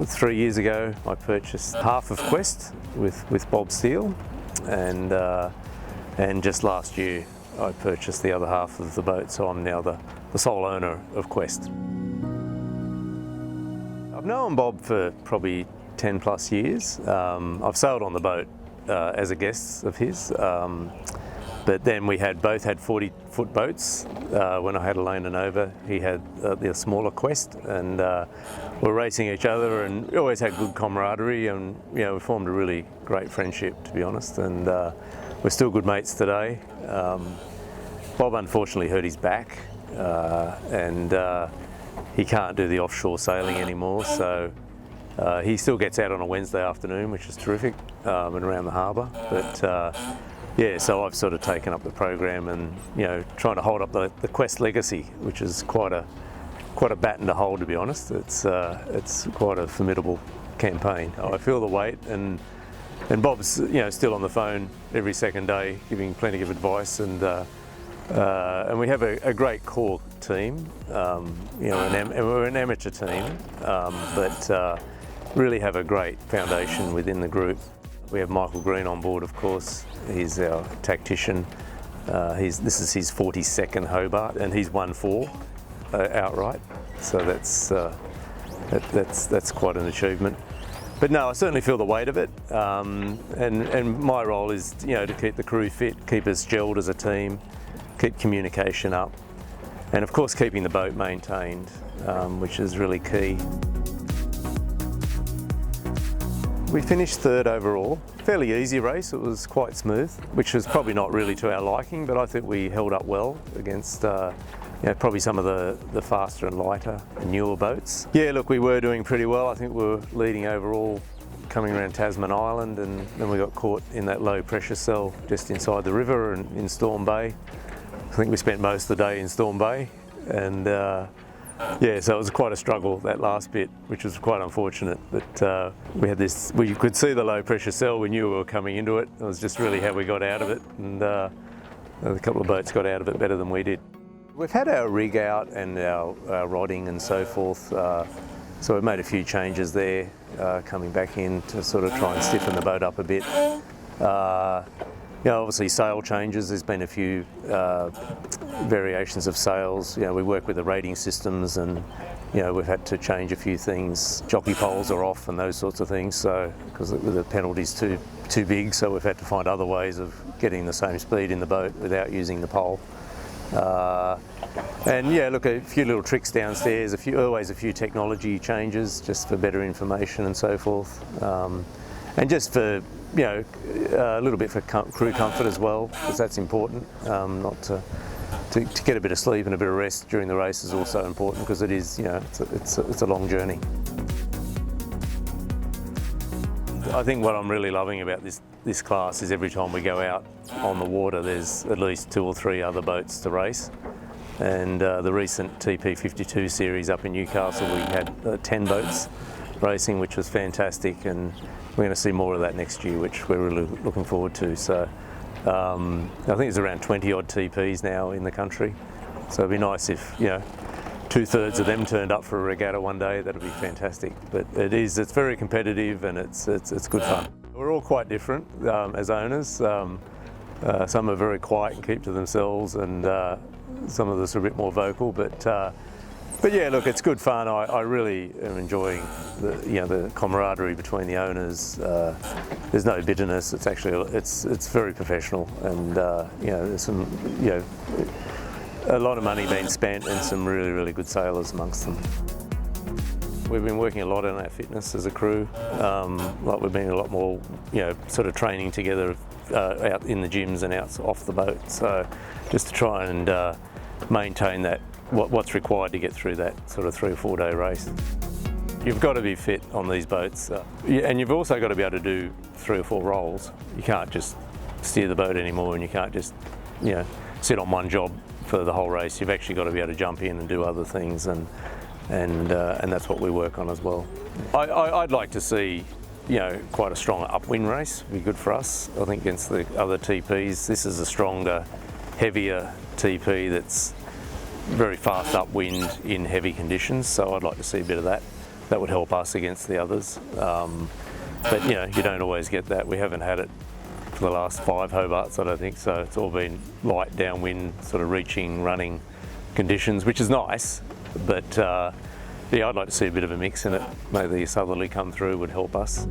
3 years ago I purchased half of Quest with Bob Steele, and just last year I purchased the other half of the boat, so I'm now the sole owner of Quest. I've known Bob for probably 10 plus years. I've sailed on the boat as a guest of his, but then we both had 40-foot boats. When I had Elaine and Nova, he had the smaller Quest, and we're racing each other, and we always had good camaraderie, and we formed a really great friendship, to be honest, and we're still good mates today. Bob unfortunately hurt his back, and he can't do the offshore sailing anymore, so he still gets out on a Wednesday afternoon, which is terrific, and around the harbour. But yeah, so I've sort of taken up the program, and trying to hold up the Quest legacy, which is quite a baton to hold, to be honest. It's quite a formidable campaign. I feel the weight, and Bob's still on the phone every second day, giving plenty of advice, and we have a great core team. And we're an amateur team, but really have a great foundation within the group. We have Michael Green on board, of course. He's our tactician. This is his 42nd Hobart, and he's won 4 outright. So that's quite an achievement. But no, I certainly feel the weight of it, and my role is to keep the crew fit, keep us gelled as a team, keep communication up, and of course keeping the boat maintained, which is really key. We finished 3rd overall. Fairly easy race, it was quite smooth, which was probably not really to our liking, but I think we held up well against probably some of the faster and lighter and newer boats. Yeah, look, we were doing pretty well. I think we were leading overall coming around Tasman Island, and then we got caught in that low pressure cell just inside the river and in Storm Bay. I think we spent most of the day in Storm Bay, and yeah, so it was quite a struggle, that last bit, which was quite unfortunate. But we could see the low pressure cell, we knew we were coming into it. It was just really how we got out of it, and a couple of boats got out of it better than we did. We've had our rig out and our rodding and so forth, so we've made a few changes there, coming back in to sort of try and stiffen the boat up a bit. Obviously sail changes, there's been a few variations of sails. We work with the rating systems, and we've had to change a few things. Jockey poles are off and those sorts of things, so because the penalty's too big, so we've had to find other ways of getting the same speed in the boat without using the pole. And yeah, look, a few little tricks downstairs, always a few technology changes just for better information and so forth, and just for a little bit for crew comfort as well, because that's important. Not to get a bit of sleep and a bit of rest during the race is also important, because it is, it's a long journey. I think what I'm really loving about this class is every time we go out on the water, there's at least 2 or 3 other boats to race. And the recent TP52 series up in Newcastle, we had 10 boats racing, which was fantastic, and we're going to see more of that next year, which we're really looking forward to. So I think there's around 20 odd TPs now in the country, so it'd be nice if 2/3 of them turned up for a regatta one day. That'd be fantastic. But it's very competitive, and it's good fun. We're all quite different as owners. Some are very quiet and keep to themselves, and some of us are a bit more vocal, but yeah, look, it's good fun. I really am enjoying the camaraderie between the owners. There's no bitterness. It's actually it's very professional, and there's some a lot of money being spent, and some really good sailors amongst them. We've been working a lot on our fitness as a crew. Like we've been a lot more sort of training together out in the gyms and out off the boat. So just to try and maintain that. What's required to get through that sort of 3 or 4 day race. You've got to be fit on these boats, and you've also got to be able to do 3 or 4 roles. You can't just steer the boat anymore, and you can't just sit on one job for the whole race. You've actually got to be able to jump in and do other things, and that's what we work on as well. I'd like to see quite a strong upwind race. It'd be good for us. I think against the other TPs, this is a stronger, heavier TP that's very fast upwind in heavy conditions, so I'd like to see a bit of that. that would help us against the others. But you know, you don't always get that. We haven't had it for the last 5 Hobarts, I don't think, so it's all been light downwind, sort of reaching, running conditions, which is nice, but yeah, I'd like to see a bit of a mix in it. Maybe the southerly come through would help us.